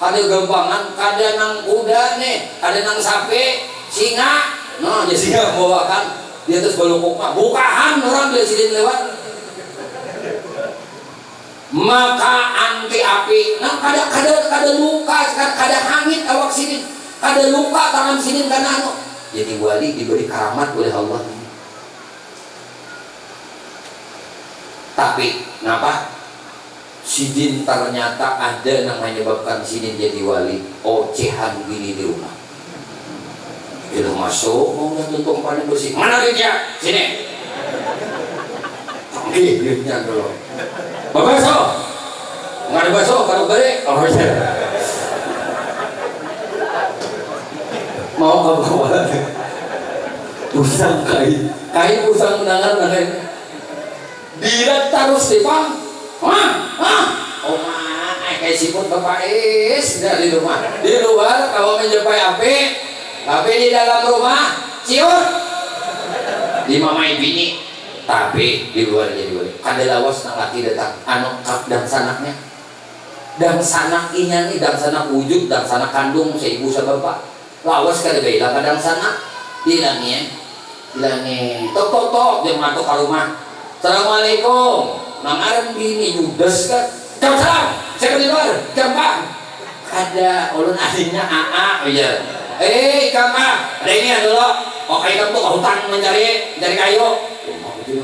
Ada gampangan, ada nang kuda nih, ada nang sapi, singa. Nah, jadi singa bawakan di atas balukuk mah bukaan orang dia sidin lewat. Maka anti api. Nah, kada luka, kada hangit awak sidin, kada luka tangan sidin kana anu. Jadi wali diberi karamat oleh Allah. Tapi, kenapa? Sidin ternyata ada yang menyebabkan sidin jadi wali. Ocehan gini di rumah. Dia masuk, mau nonton paling bersih. Mana duitnya? Sini. Oke, duitnya dulu. Bakso. Nggak ada bakso, kalau balik. Oh iya. Mau kamu kawan? Usang kain usang menangan. Dia taruh Stefan. Oh kayak siput bapak dari rumah. Di luar kalau menjumpai api di dalam rumah ciut dimamai bini. Tapi di luar jadi boleh. Ada lawas nang laki datang anu dan sanaknya. Dan sanak inya nih dan sanak wujud dan sanak kandung seibu sabapak. Lawas kada bela kadang sanak bilangnya tok dia masuk ke rumah. Assalamualaikum. Nangaran bini judes kan. Salam. Saya ke luar. Gampang. Ada ulun adiknya AA. Iya. Gampang. Ada ini dulu. Oke kamu tuh ke hutan mencari kayu. Itu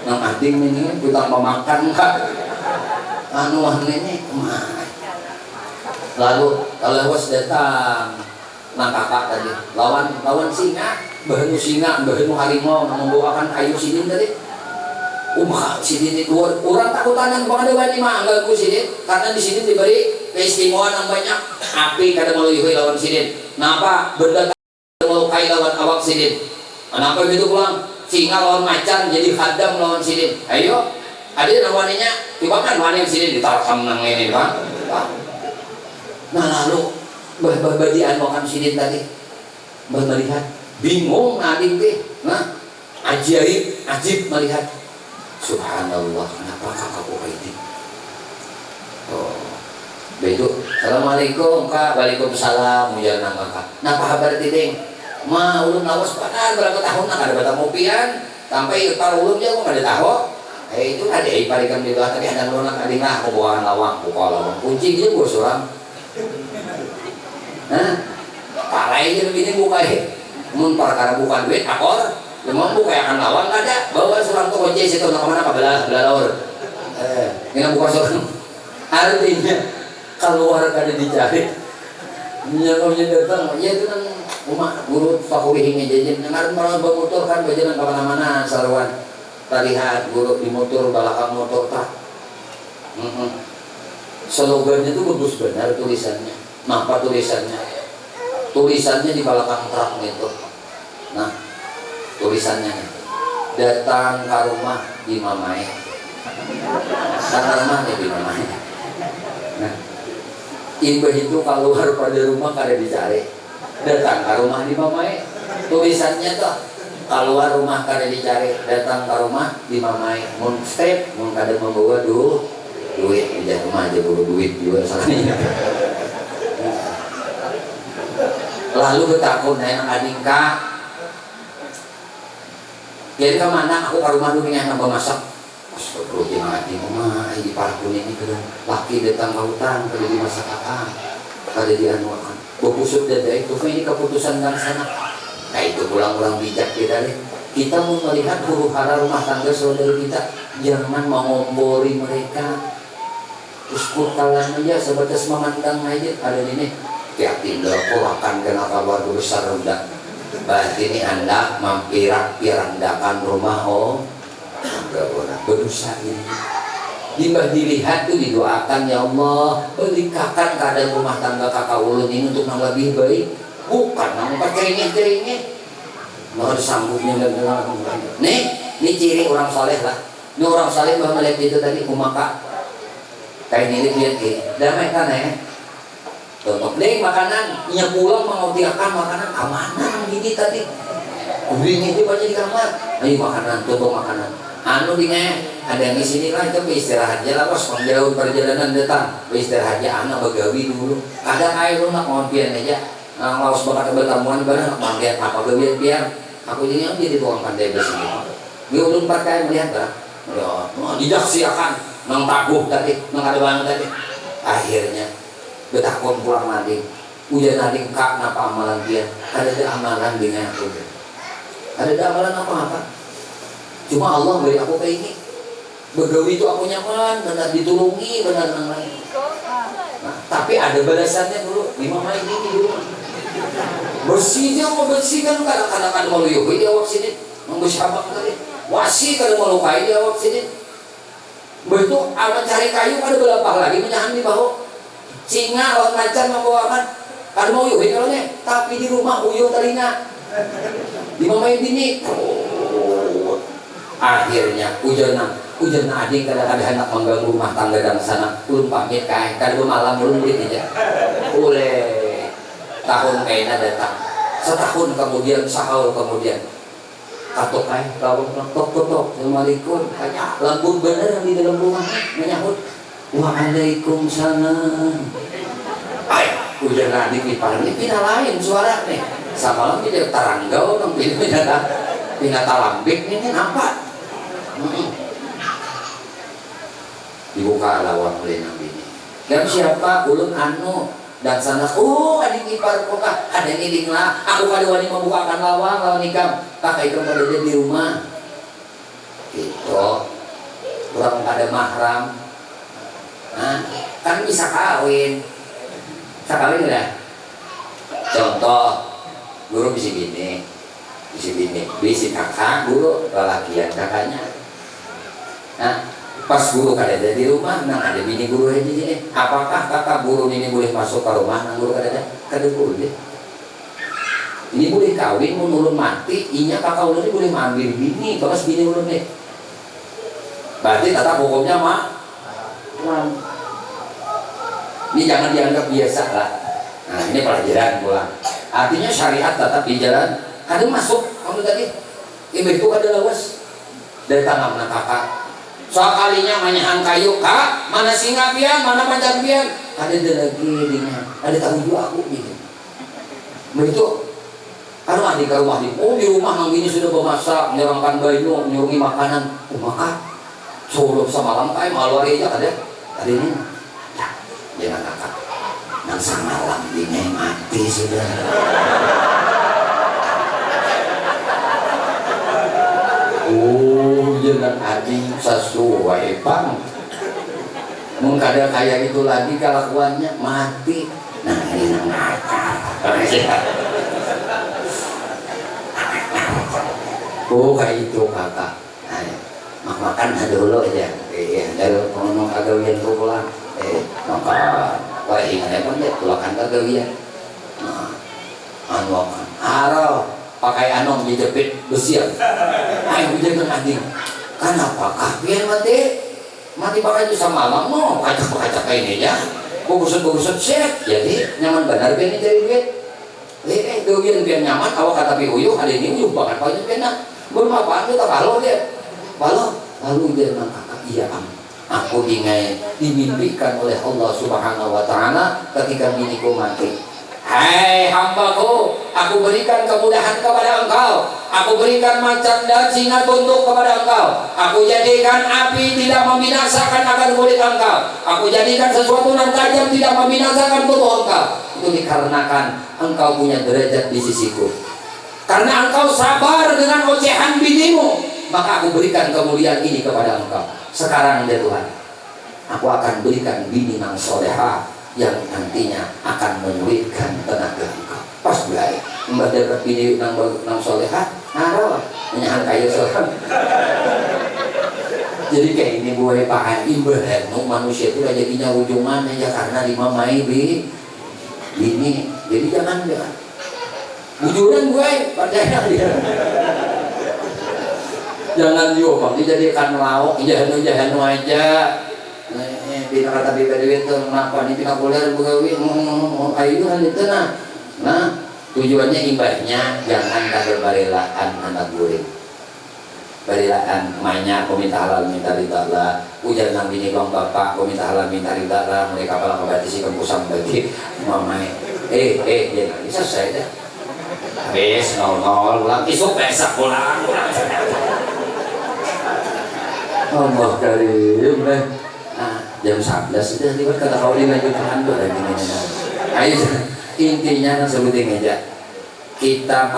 nang ading ini hutan pemakan kan. Anu ini kemana? Lalu kalau bos datang nang kakak tadi lawan singa. Bahan harimau membawakan kayu sidin tadi. Sidin itu orang takutan yang pengaduan ini mah enggak ku sidin karena di sini diberi keistimewaan yang banyak. Api kada meluhui lawan sidin. Kenapa? Benda melukai lawan awak sidin. Kenapa begitu pulang? Singa lawan macan jadi khadam lawan sidin. Ayo, ada namanya coba kan mana yang sidin ditarkam nang ini kan? Nah lalu badian makan sidin tadi melihat bingung nading teh. Nah, ajib melihat. Subhanallah, kenapa kakakku ini? Oh, begitu. Assalamualaikum kak, waalaikumsalam. Mujar nama kak. Napa kabar tiding? Ma ulun lawas panan berapa tahun nak ada batang mopian sampai para ulun dia kok ada tahu. Itu ada parikan di bawah tadi ada lunak adinah kebuangan lawang, buka lawang kunci gitu gua suram. Nah, parai aja begini buka mun perkara bukan duit akor. Memang buka akan lawan nggak ada. Bawa surat tuh kunci situ nak kemana belah laur. Ini buka surat. Artinya keluar kada dicari. Nyamanya datang, ya itu nang rumah guru fakuri hingga jajan. Yang malah bermotor kan berjalan kemana-mana sarwan. Terlihat guru di motor belakang motor tak. Slogannya itu bagus benar tulisannya. Apa tulisannya? Tulisannya di belakang truk itu. Nah, tulisannya datang ke rumah di mamai. Datang rumahnya di mamai. Nah, ibu itu keluar pada rumah kada dicari. Datang ke rumah di mamai. Tulisannya tuh keluar rumah kada dicari. Datang ke rumah di mamai. Mun step, mun kada membawa duit di rumah aja bawa duit juga salahnya. Lalu bertakun yang ading kak. Jadi kemana aku ke rumah dulu yang nambah masak. Astagfirullah di rumah di parkun ini kedua laki datang ke hutan kada dimasak apa kada dianuakan berpusut dada itu ini keputusan dan sana. Nah itu pulang-pulang bijak kita deh. Kita mau melihat huru hara rumah tangga saudara kita, jangan mengompori mereka. terus kurkalan aja sebatas memandang aja ada ini tiap tinggal kurakan kena kabar besar udah berarti ini anda mampirak pirandakan rumah enggak boleh berdosa ini Limbah dilihat tuh didoakan, ya Allah berkahkan keadaan rumah tangga kakak ulun ini untuk yang lebih baik, bukan nang perceringin-ceringin mau disanggupnya nih ciri orang soleh lah. Ini orang soleh bahwa melihat itu tadi kumaka kayak ini lihat gini damai kan ya contoh deh makanan nya pulang mengotiakan makanan keamanan gini tadi uringnya dia baca di kamar ayo makanan contoh makanan anu dingnya ada yang di sini lah itu istirahat aja lah bos jauh perjalanan datang istirahat aja anak begawi dulu kadang air lu nak ngompian aja laos bakat bertamuan bareng nak manggiat apa gawian biar aku jadi tuang pandai bersini dia ulun pakai melihat kan ya didaksiakan nang taguh tadi nang ada banget tadi akhirnya betakon pulang mandi ujian adik kak napa amalan dia ada amalan dengan aku ada amalan apa cuma Allah beri aku kayak ini begawi itu aku nyaman benar ditulungi benar yang lain nah, tapi ada balasannya dulu 5 main ini dulu bersih dia mau bersih kan kadang-kadang mau luyuh dia awak sini membersabak tadi wasi kalau mau lukai dia awak sini betul aman cari kayu ada berapa lagi menyahan di bawah singa lawan macan membawakan ada mau uyuh kalau nih tapi di rumah uyuh telinga di mama ini akhirnya hujan adik kadang-kadang anak mengganggu rumah tangga dan sana ulun pamit kain kadang malam ulun beli aja oleh tahun kayaknya datang setahun kemudian sahur kemudian katok kain tok assalamualaikum kayak lambun bener di dalam rumah menyahut waalaikumsalam hujan adik ipar ini pindah lain suara nih sama lagi dia taranggau orang pindah talambik ini nampak dibuka lawang oleh Nabi ini dan siapa ulun anu dan sana adik ipar kokak ada ngiling lah aku kali wani membukakan lawang lawan nikam kakak ikam pada dia di rumah gitu kurang ada mahram kan bisa kawin ya contoh guru bisa bini bisi kakak guru lelakian kakaknya nah pas guru kada ada di rumah nang ada bini guru aja sini apakah kakak guru ini boleh masuk ke rumah nang guru kada boleh ini boleh kawin menurun mati inya kakak ulun ini boleh mengambil bini bakas bini ulun nih berarti tetap hukumnya ini jangan dianggap biasa lah nah ini pelajaran pulang artinya syariat tetap di jalan kada masuk kamu tadi ibu itu kada lawas dari tanam na kakak soal kalinya manyahan kayu kak mana singa pian mana macan pian ada lagi dengan ada tanggung jawab aku gitu begitu karena adik ke rumah di rumah nang ini sudah memasak menyerangkan bayu menyurungi makanan makan solo semalam kayak malu hari aja ada ini jangan kakak nang semalam ini mati sudah jangan adik sesuai bang mungkin ada kayak itu lagi kelakuannya mati nah ini nang kayak itu kakak makan dulu aja dari ngomong kagawian ko pulang makan wah ingatnya pun ya pulakan kagawian anu haro pakai anong dijepit besi ayo jangan anjing kenapa kapian mati pakai itu sama malam no kacak kayak ini ya bungkusan set jadi nyaman benar biar ini jadi duit gawian biar nyaman awak kata uyuh hari ini uyuh banget pakai biar belum apa kita balok dia balok lalu dia bilang kakak iya aku dimimpikan oleh Allah Subhanahu Wa Taala ketika biniku mati. Hai hambaku, aku berikan kemudahan kepada engkau. Aku berikan macan dan singa tunduk kepada engkau. Aku jadikan api tidak membinasakan akan kulit engkau. Aku jadikan sesuatu yang tajam tidak membinasakan tubuh engkau. Itu dikarenakan engkau punya derajat di sisiku. Karena engkau sabar dengan ocehan binimu, maka aku berikan kemuliaan ini kepada engkau. Sekarang ya Tuhan, aku akan berikan bini nang soleha yang nantinya akan menyulitkan tenaga engkau. Pas baik mbak dapat bini nang soleha, narawa nyahan kayu soleha. Jadi kayak ini gue pakai imbah, manusia itu jadinya ujungan aja karena 5 Mei bini. Jadi jangan bujuran gue percaya dia. Jangan diomong dijadikan lauk, jahanu aja. Bina kata bibir itu kenapa nih pina kuliah begawi ayu kan itu nah tujuannya imbahnya jangan kader barilaan anak guring barilaan emaknya aku minta halal minta ridha lah ujar nang bini bang bapak aku minta halal minta ridha lah mereka malah kebatisi kempusang bagi mamai jangan bisa saya dah habis 00 ulang isuk besok pulang Allah karim jam 11 sudah liwat kata kau dilanjutkan tuh lagi ayo intinya sebutin aja kita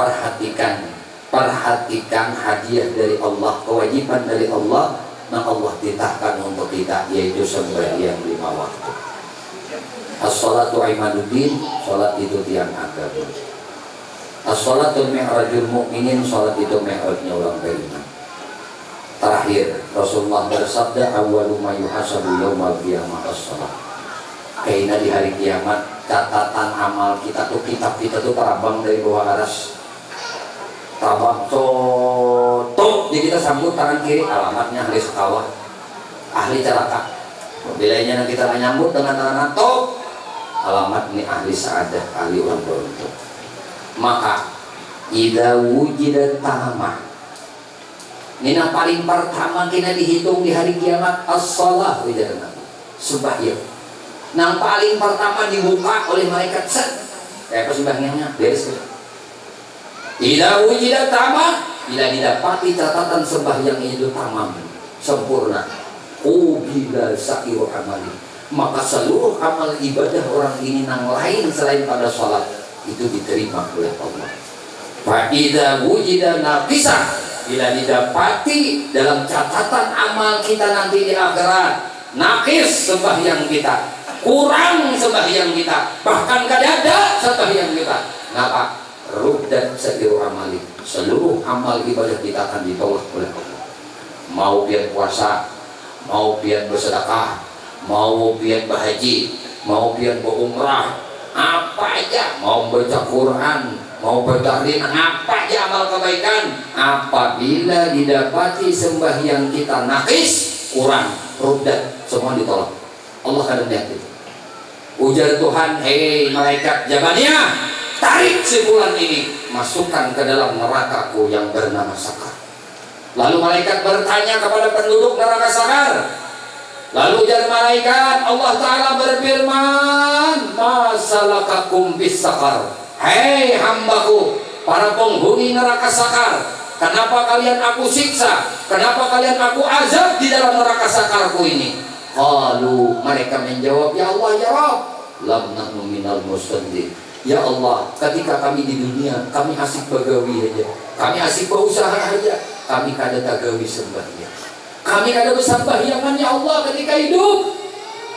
perhatikan hadiah dari Allah, kewajiban dari Allah yang Allah titahkan untuk kita, yaitu sembahyang 5 waktu. As-salatu imaduddin, salat itu tiang agama. As-salatu mi'rajul mu'minin, salat itu mi'rajnya orang beriman. Terakhir Rasulullah bersabda awwalu ma yuhasabu yaumal qiyamah as-salat. Karena di hari kiamat catatan amal kita tuh kitab kita tuh terbang dari bawah aras. Terbang tuh jadi kita sambut tangan kiri alamatnya ahli sekawah, ahli celaka. Bilanya kita nyambut dengan tangan tuh alamat ini ahli saadah, ahli orang beruntung. Maka idza wujidat tamah ini yang paling pertama kita dihitung di hari kiamat as-shalah sembahyang. Yang paling pertama dibuka oleh malaikat set. Kayak sembahyangnya beres. Idza wujidat tamam, bila didapati catatan sembahyang itu tamam, sempurna. Qubila sa'iru amali. Maka seluruh amal ibadah orang ini nang lain selain pada salat itu diterima oleh Allah. Fa idza wujida naqisah, bila didapati dalam catatan amal kita nanti di akhirat nakis sembahyang kita, kurang sembahyang kita, bahkan kadada sembahyang kita, maka ruddat sa'iru amali, seluruh amal ibadah kita akan ditolak oleh Allah. Mau pian puasa, mau pian bersedekah, mau pian berhaji, mau pian berumrah, apa aja, mau baca Quran, mau bertahlil, apa aja amal kebaikan, apabila didapati sembahyang kita nakis, kurang, ruddat, semua ditolak. Allah akan melihat itu. Ujar Tuhan, hei malaikat Jabaniyah, tarik simpulan ini, masukkan ke dalam nerakaku yang bernama Sakar. Lalu malaikat bertanya kepada penduduk neraka Sakar. Lalu ujar malaikat, Allah Ta'ala berfirman, masalakakum bis Sakar. Hei hambaku, para penghuni neraka Sakar, kenapa kalian aku siksa? Kenapa kalian aku azab di dalam neraka Sakarku ini? Qalu, mereka menjawab, ya Allah ya Rabb, lam nahnu minal mustadid. Ya Allah, ketika kami di dunia, kami asik begawi aja, kami asik berusaha aja, kami kada tagawi sembahyang, kami kada bersembahyangan ya Allah ketika hidup.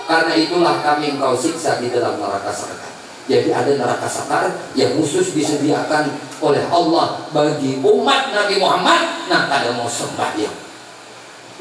Karena itulah kami engkau siksa di dalam neraka Sakar. Jadi ada neraka Sakar yang khusus disediakan oleh Allah bagi umat Nabi Muhammad yang kada mau sembahyang.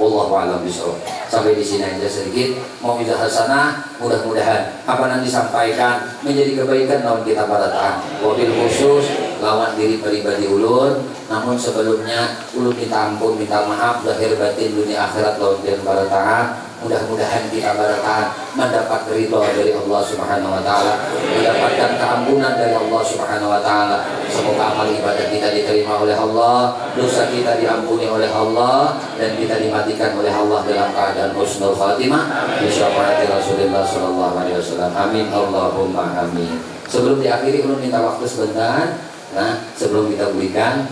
Wallahu a'lam bishawab. Sampai di sini aja sedikit. Mau minta hasanah, mudah-mudahan apa yang disampaikan menjadi kebaikan lawan kita pada taat. Wabil khusus lawan diri pribadi ulun. Namun sebelumnya ulun minta ampun, minta maaf lahir batin dunia akhirat lawan dia pada taat. Mudah-mudahan kita bertahan mendapat ridha dari Allah Subhanahu wa taala, mendapatkan keampunan dari Allah Subhanahu wa taala. Semoga amal ibadah kita diterima oleh Allah, dosa kita diampuni oleh Allah, dan kita dimatikan oleh Allah dalam keadaan husnul khatimah bi syafaati Rasulullah sallallahu alaihi wasallam. Amin Allahumma amin. Sebelum diakhiri ulun minta waktu sebentar. Nah, sebelum kita berikan,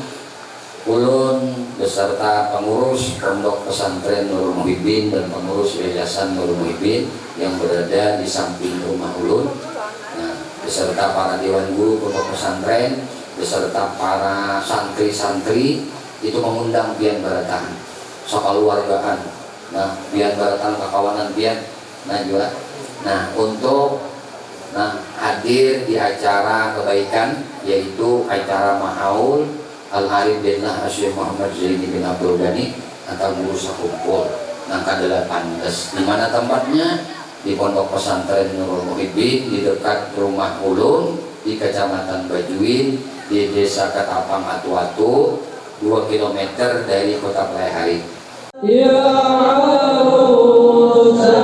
ulun beserta pengurus Pondok Pesantren Nurul Muhibin dan pengurus Yayasan Nurul Muhibin yang berada di samping rumah ulun, nah, beserta para dewan guru Pondok Pesantren, beserta para santri-santri itu mengundang pian baratan, sakaluargaan. Nah, pian baratan kekawanan pian Najwa. Nah, untuk hadir di acara kebaikan yaitu acara Mahaul Al-Harith Billah Asyik Muhammad Zaini bin Abdul Ghani atau guru sakumpul nangka 18. Di mana tempatnya? Di Pondok Pesantren Nurul Muhibbin di dekat Rumah Ulun di Kecamatan Bajuin di Desa Ketapang Atu-Atu 2 km dari Kota Pelaihari. Ya Arusal